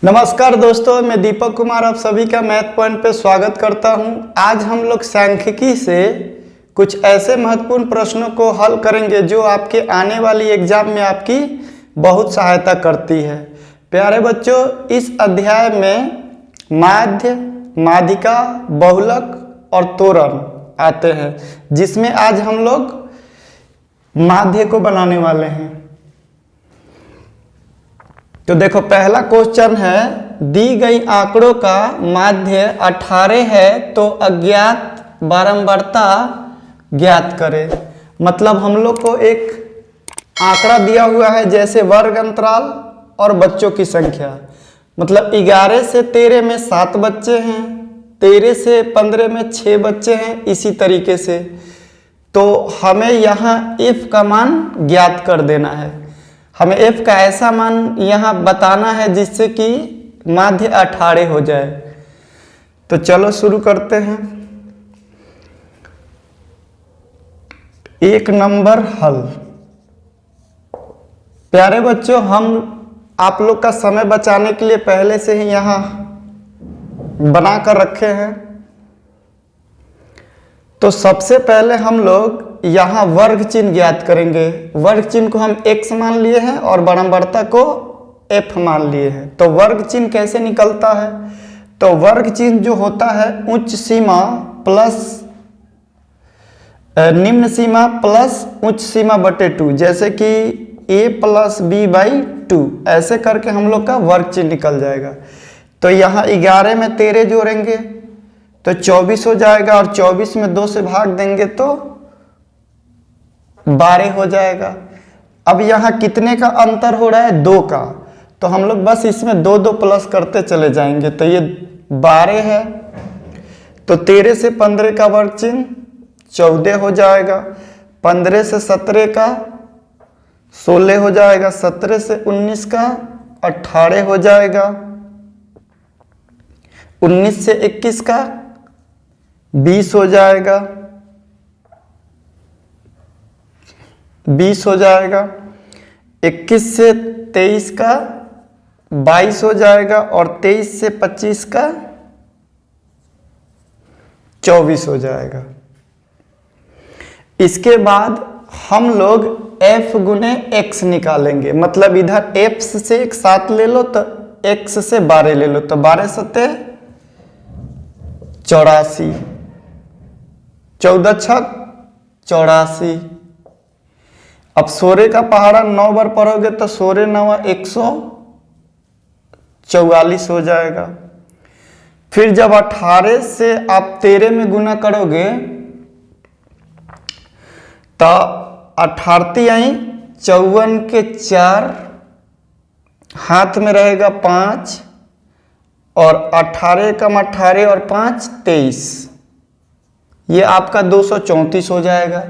नमस्कार दोस्तों, मैं दीपक कुमार आप सभी का मैथ पॉइंट पे स्वागत करता हूं। आज हम लोग सांख्यिकी से कुछ ऐसे महत्वपूर्ण प्रश्नों को हल करेंगे जो आपके आने वाली एग्जाम में आपकी बहुत सहायता करती है। प्यारे बच्चों, इस अध्याय में माध्य, माध्यिका, बहुलक और त्वरण आते हैं, जिसमें आज हम लोग माध्य को बनाने वाले हैं। तो देखो, पहला क्वेश्चन है, दी गई आंकड़ों का माध्य 18 है तो अज्ञात बारंबारता ज्ञात करें। मतलब हम लोग को एक आंकड़ा दिया हुआ है, जैसे वर्ग अंतराल और बच्चों की संख्या। मतलब 11 से 13 में 7 बच्चे हैं, 13 से 15 में 6 बच्चे हैं, इसी तरीके से। तो हमें यहाँ f का मान ज्ञात कर देना है। हमें f का ऐसा मान यहाँ बताना है जिससे कि माध्य 18 हो जाए। तो चलो शुरू करते हैं। 1 नंबर हल। प्यारे बच्चों, हम आप लोग का समय बचाने के लिए पहले से ही यहाँ बना कर रखे हैं। तो सबसे पहले हम लोग यहाँ वर्ग चिन्ह ज्ञात करेंगे। वर्ग चिन्ह को हम x मान लिए हैं और बारंबारता को f मान लिए हैं। तो वर्ग चिन्ह कैसे निकलता है? तो वर्ग चिन्ह जो होता है, उच्च सीमा प्लस निम्न सीमा प्लस उच्च सीमा बटे 2, जैसे कि a प्लस b बाई 2, ऐसे करके हम लोग का वर्ग चिन्ह निकल जाएगा। तो यहाँ 11 में 13 जोड़ेंगे तो 24 हो जाएगा, और 24 में 2 से भाग देंगे तो 12 हो जाएगा। अब यहाँ कितने का अंतर हो रहा है? 2 का। तो हम लोग बस इसमें 2 2 प्लस करते चले जाएंगे। तो ये 12 है, तो 13 से 15 का वर्ग चिन्ह 14 हो जाएगा, 15 से 17 का 16 हो जाएगा, 17 से 19 का 18 हो जाएगा, 19 से 21 का 20 हो जाएगा, 20 हो जाएगा, 21 से 23 का 22 हो जाएगा, और 23 से 25 का 24 हो जाएगा। इसके बाद हम लोग f गुने x निकालेंगे। मतलब इधर f से एक 7 ले लो तो x से 12 ले लो, तो 12 सत्ते 84, 14 छक 84। अब 16 का पहाड़ा 9 बार पढ़ोगे तो 16 9 144 हो जाएगा। फिर जब 18 से आप 13 में गुना करोगे तो 18 आई 54 के 4, हाथ में रहेगा 5, और 18 कम 18 और 5 23, ये आपका 234 हो जाएगा।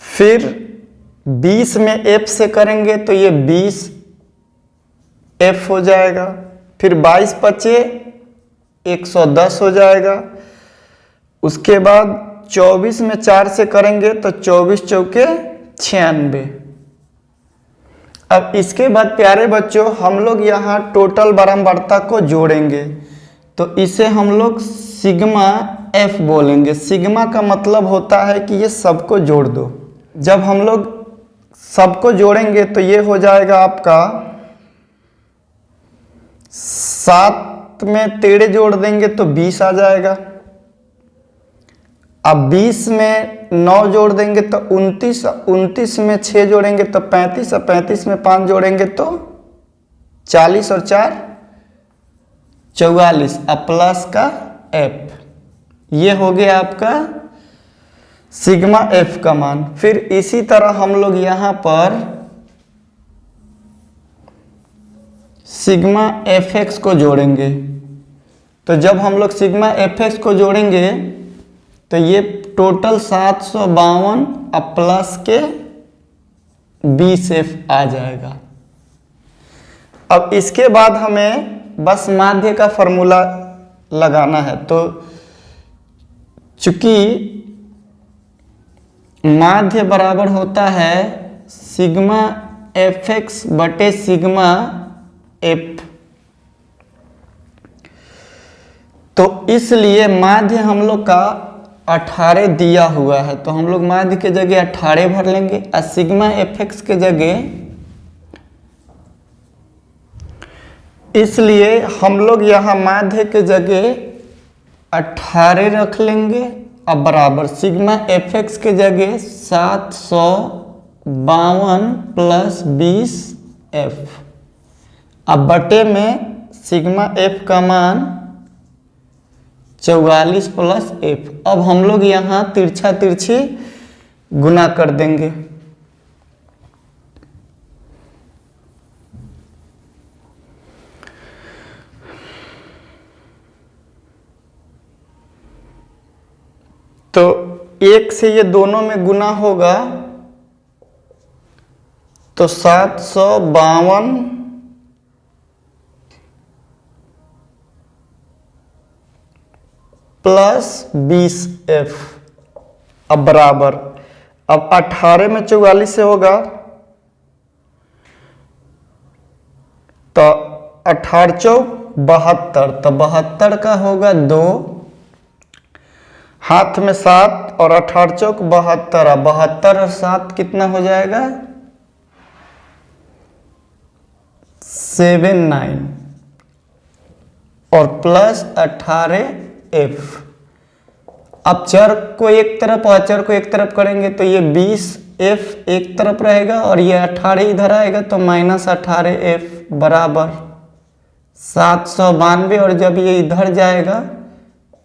फिर 20 में f से करेंगे तो ये 20 f हो जाएगा। फिर 22 बचे 110 हो जाएगा। उसके बाद 24 में 4 से करेंगे तो 24 चौके 96। अब इसके बाद प्यारे बच्चों, हम लोग यहाँ टोटल बारंबारता को जोड़ेंगे। तो इसे हम लोग सिग्मा f बोलेंगे। सिग्मा का मतलब होता है कि ये सबको जोड़ दो। जब हम लोग सबको जोड़ेंगे तो ये हो जाएगा आपका 7 में 13 जोड़ देंगे तो 20 आ जाएगा। अब 20 में 9 जोड़ देंगे तो 29, 29 में 6 जोड़ेंगे तो 35, और 35 में 5 जोड़ेंगे तो 40, और 4 44, अब प्लस का f। ये हो गया आपका सिग्मा f का मान। फिर इसी तरह हम लोग यहाँ पर सिग्मा fx को जोड़ेंगे। तो जब हम लोग सिग्मा fx को जोड़ेंगे तो ये टोटल 752 अब प्लस के 20f आ जाएगा। अब इसके बाद हमें बस माध्य का फॉर्मूला लगाना है। तो चूंकि माध्य बराबर होता है सिग्मा fx बटे सिग्मा एफ। तो इसलिए माध्य हम लोग का 18 दिया हुआ है, तो हम लोग माध्य के जगह 18 भर लेंगे और सिग्मा एफ एक्स के जगह, इसलिए हम लोग यहाँ माध्य के जगह 18 रख लेंगे। अब बराबर सिग्मा एफ एक्स के जगह 752 प्लस 20 एफ। अब बटे में सिग्मा एफ का मान 44 प्लस एफ। अब हम लोग यहाँ तिरछा तिरछी गुना कर देंगे। तो एक से ये दोनों में गुना होगा तो 752 प्लस 20 एफ। अब बराबर, अब 18 में 44 से होगा तो 18 चौक 72, तो 72 का होगा 2, हाथ में 7 और 18 चौक 72, 72 और 7 कितना हो जाएगा 79 और प्लस 18 एफ। अब चर को एक तरफ और अचर को एक तरफ करेंगे तो ये 20 एफ एक तरफ रहेगा और ये 18 इधर आएगा तो माइनस 18 एफ बराबर 792, और जब ये इधर जाएगा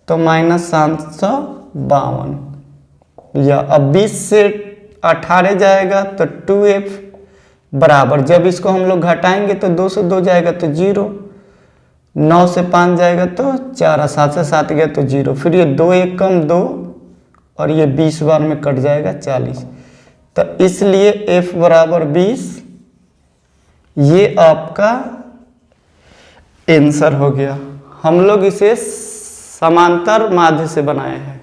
तो माइनस 752। या अब 20 से 18 जाएगा तो 2f बराबर, जब इसको हम लोग घटाएंगे तो 2 से 2 जाएगा तो 0, 9 से 5 जाएगा तो 4, 7 से 7 गया तो 0, फिर ये 2 एक कम 2 और ये 20 बार में कट जाएगा 40। तो इसलिए f बराबर 20, ये आपका आंसर हो गया। हम लोग इसे समांतर माध्य से बनाए हैं।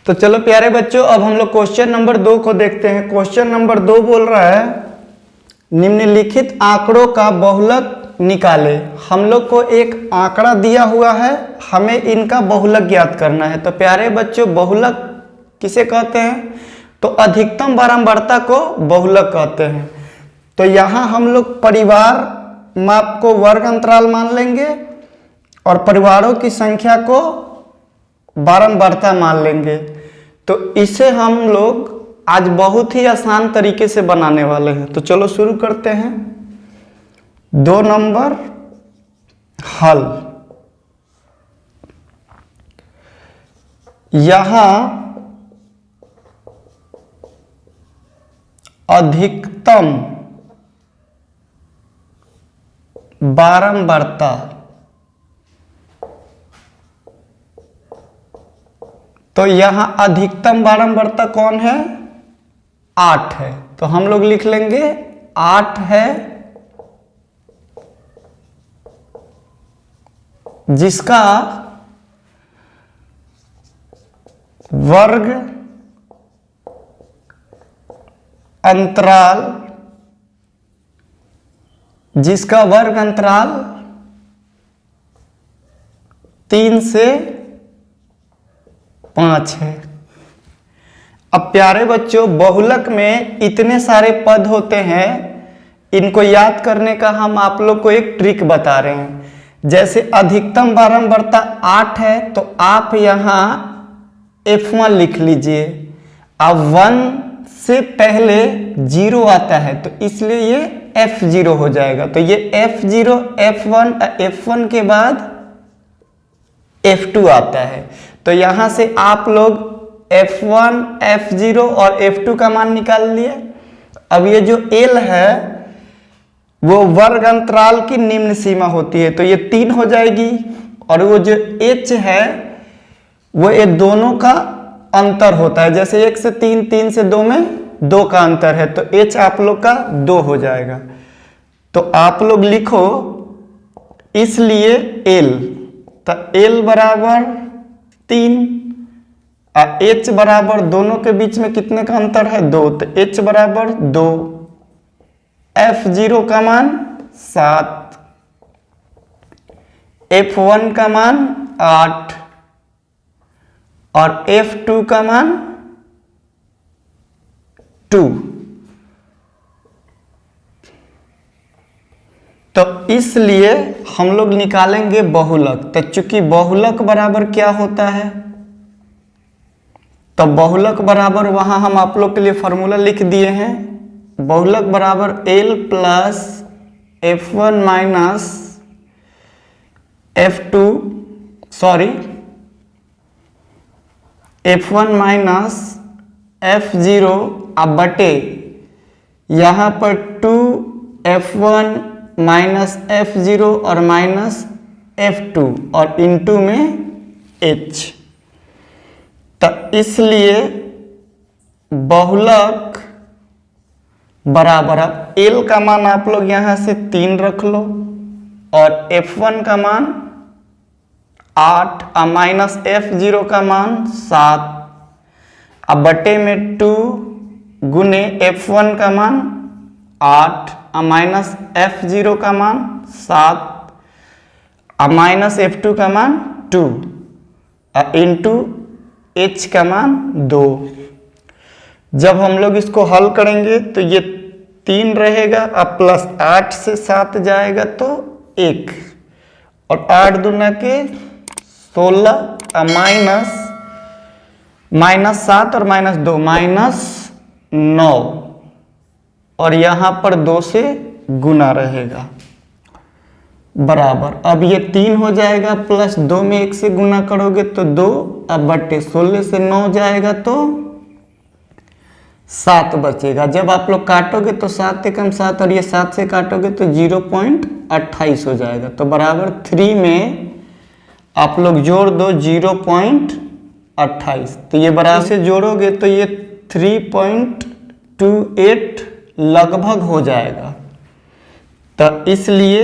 तो चलो प्यारे बच्चों, अब हम लोग क्वेश्चन नंबर 2 को देखते हैं। क्वेश्चन नंबर 2 बोल रहा है निम्नलिखित आंकड़ों का बहुलक निकाले। हम लोग को एक आंकड़ा दिया हुआ है, हमें इनका बहुलक ज्ञात करना है। तो प्यारे बच्चों, बहुलक किसे कहते हैं? तो अधिकतम बारंबारता को बहुलक कहते हैं। तो यहाँ हम लोग परिवार माप को वर्ग अंतराल मान लेंगे और परिवारों की संख्या को बारंबारता मान लेंगे। तो इसे हम लोग आज बहुत ही आसान तरीके से बनाने वाले हैं। तो चलो शुरू करते हैं। 2 नंबर हल। यहां अधिकतम बारंबारता, तो यहां अधिकतम बारंबारता कौन है? 8 है। तो हम लोग लिख लेंगे 8 है, जिसका वर्ग अंतराल 3 से 5 है। अब प्यारे बच्चों, बहुलक में इतने सारे पद होते हैं, इनको याद करने का हम आप लोग को एक ट्रिक बता रहे हैं। जैसे अधिकतम बारंबारता 8 है तो आप यहाँ F1 लिख लीजिए। अब 1 से पहले 0 आता है तो इसलिए ये F0 हो जाएगा। तो ये F0, F1, F1 के बाद F2 आता है। तो यहां से आप लोग F1, F0 और F2 का मान निकाल लिए। अब ये जो L है वो वर्ग अंतराल की निम्न सीमा होती है, तो ये 3 हो जाएगी। और वो जो H है वो ये दोनों का अंतर होता है, जैसे 1 से 3, 3 से 2 में 2 का अंतर है, तो H आप लोग का 2 हो जाएगा। तो आप लोग लिखो इसलिए L, तो L बराबर 3, h बराबर दोनों के बीच में कितने का अंतर है 2, तो h बराबर 2, f0 का मान 7, f1 का मान 8 और f2 का मान 2। तो इसलिए हम लोग निकालेंगे बहुलक। तो चूंकि बहुलक बराबर क्या होता है, तो बहुलक बराबर वहां हम आप लोग के लिए फॉर्मूला लिख दिए हैं। बहुलक बराबर L plus F1 minus F2 F1 minus F0 अब बटे यहाँ पर 2F1 माइनस F0 और माइनस F2 और इनटू में H। तो इसलिए बहुलक बराबर, अब L का मान आप लोग यहां से 3 रख लो और F1 का मान 8 और माइनस F0 का मान 7, अब बटे में 2 गुने F1 का मान 8 और माइनस F0 का मान 7 और माइनस F2 का मान 2 और इंटू H का मान 2। जब हम लोग इसको हल करेंगे तो ये 3 रहेगा और प्लस 8 से 7 जाएगा तो 1 और 8 दूना के 16 और माइनस 7 और माइनस 2 माइनस 9 और यहाँ पर 2 से गुना रहेगा बराबर। अब ये 3 हो जाएगा प्लस 2 में 1 से गुना करोगे तो 2 अब बटे 16 से 9 जाएगा तो 7 बचेगा। जब आप लोग काटोगे तो 7 एकम 7 और ये 7 से काटोगे तो 0.28 हो जाएगा। तो बराबर 3 में आप लोग जोड़ दो 0.28, तो ये बराबर से जोड़ोगे तो ये 3.28 लगभग हो जाएगा। तो इसलिए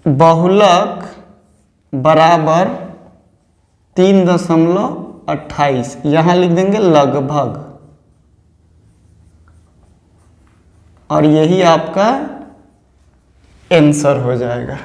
बहुलक बराबर 3.28, यहां लिख देंगे लगभग, और यही आपका आंसर हो जाएगा।